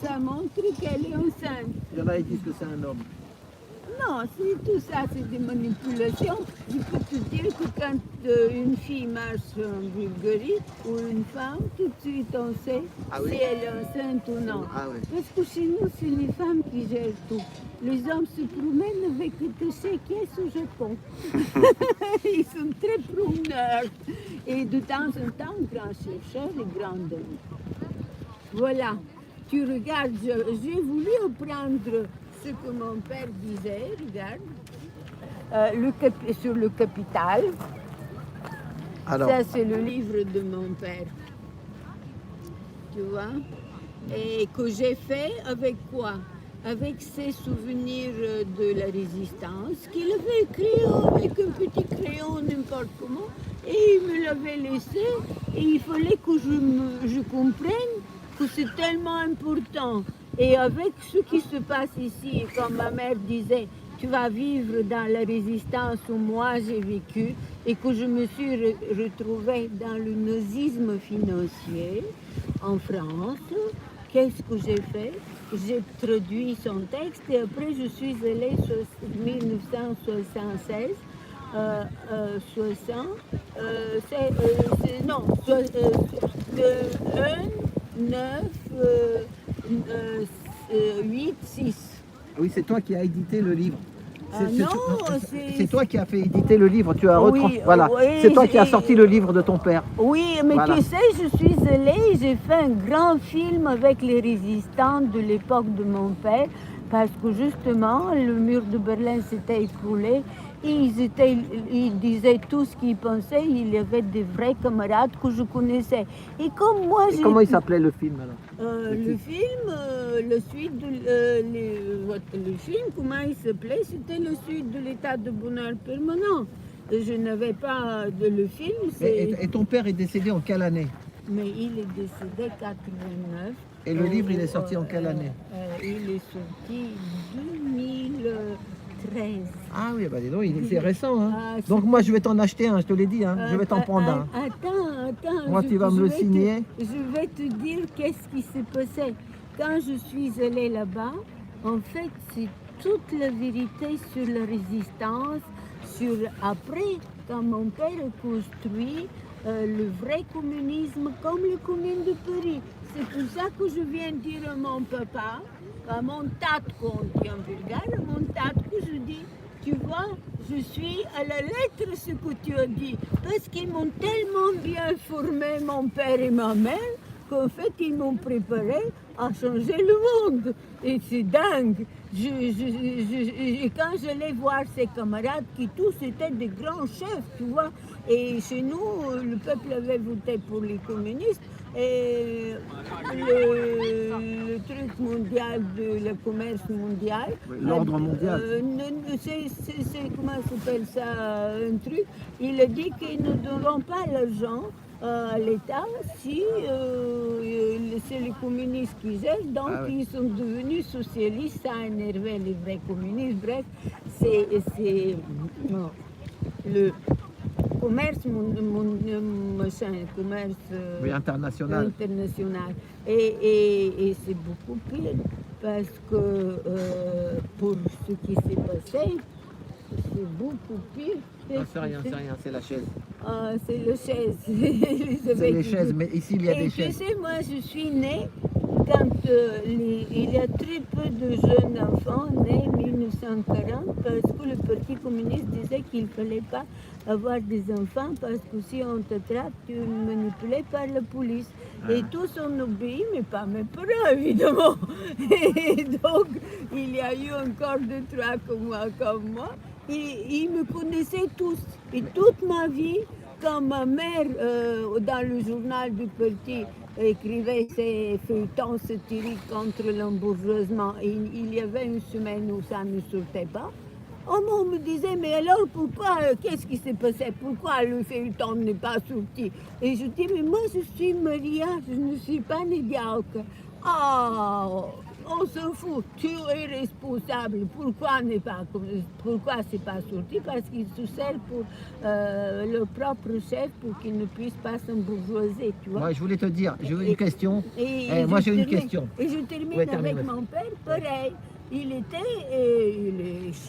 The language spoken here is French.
ça montre qu'elle est enceinte. Il y en a qui disent que c'est un homme. Non, tout ça, c'est des manipulations. Je peux te dire que quand une fille marche en Bulgarie ou une femme, tout de suite on sait si elle est enceinte ou non. Ah oui. Parce que chez nous, c'est les femmes qui gèrent tout. Les hommes se promènent avec des séquelles au Japon. Ils sont très promeneurs. Et de temps en temps, grand chercheur et grand homme. Voilà. Tu regardes, j'ai voulu apprendre ce que mon père disait, regarde, sur le capital. Alors, Ça, c'est le livre de mon père. Tu vois? Et que j'ai fait avec quoi? Avec ses souvenirs de la résistance, qu'il avait écrit avec un petit crayon, n'importe comment, et il me l'avait laissé, et il fallait que je comprenne que c'est tellement important. Et avec ce qui se passe ici, comme ma mère disait, tu vas vivre dans la résistance où moi j'ai vécu et que je me suis retrouvée dans le nazisme financier en France. Qu'est-ce que j'ai fait? J'ai traduit son texte et après je suis allée en 1976. 60, non, 1, 9, 8, 6. oui, c'est toi qui as édité le livre. C'est toi qui as fait éditer le livre. Tu as Oui, voilà. oui, C'est toi qui as sorti le livre de ton père. Oui, mais Voilà. tu sais, je suis allée, j'ai fait un grand film avec les résistants de l'époque de mon père, parce que justement, le mur de Berlin s'était écroulé. Ils disaient tout ce qu'ils pensaient, il y avait des vrais camarades que je connaissais. Et comme moi, Et comment il s'appelait le film alors? le film, le film, comment il s'appelait? C'était le suite de l'état de bonheur permanent. Je n'avais pas le film. Et ton père est décédé en quelle année? Mais il est décédé 89. Et le livre, il est sorti en quelle année? Il est sorti 2013. Ah oui, bah dis donc, c'est récent. Hein. Ah, Donc moi, je vais t'en acheter un, je te l'ai dit. Hein. Je vais t'en prendre un. Attends. Moi, tu vas me le signer. Je vais te dire qu'est-ce qui s'est passé. Quand je suis allée là-bas, en fait, c'est toute la vérité sur la résistance, sur après, quand mon père a construit le vrai communisme comme le commune de Paris. C'est pour ça que je viens dire à mon papa, à mon tate, qu'on dit en bulgare, à mon tate, que je dis, tu vois, je suis à la lettre ce que tu as dit, parce qu'ils m'ont tellement bien formé, mon père et ma mère, qu'en fait, ils m'ont préparé à changer le monde. Et c'est dingue. Et quand j'allais voir ses camarades, qui tous étaient des grands chefs, tu vois, et chez nous, le peuple avait voté pour les communistes, et le truc mondial, le commerce mondial. L'ordre mondial. Comment s'appelle ça, un truc, il a dit qu'ils ne donneront pas l'argent à l'État si c'est les communistes qui gèrent, donc ils sont devenus socialistes, ça a énervé les vrais communistes. Bref, c'est le commerce international. Et c'est beaucoup pire parce que pour ce qui s'est passé, c'est beaucoup pire. Non, c'est rien, c'est la chaise. Ah, c'est la chaise. C'est les chaises, mais ici il y a des chaises. Tu sais, moi je suis née quand il y a très peu de jeunes enfants nés en 1940 parce que le Parti communiste disait qu'il ne fallait pas avoir des enfants parce que si on t'attrape, tu es manipulé par la police. Et tous ont obéi, mais pas mes parents, évidemment. Et donc, il y a eu encore 2-3 comme moi. Ils me connaissaient tous. Et toute ma vie, quand ma mère, dans le journal du parti, écrivait ses feuilletons satiriques contre l'embourgeoisement, et il y avait une semaine où ça ne sortait pas, on me disait, mais alors pourquoi, qu'est-ce qui s'est passé? Pourquoi le feuilleton n'est pas sorti? Et je dis, mais moi je suis Maria, je ne suis pas Nédiaque. Ah, on s'en fout. Tu es responsable. Pourquoi c'est pas sorti? Parce qu'ils se servent pour leur propre chef pour qu'ils ne puissent pas s'embourgeoiser, tu vois. Moi, je voulais te dire, j'ai une question. Et Moi, je j'ai une termine- question. Et je termine Ouais, avec termine, ouais. mon père, pareil. Il était, il est chez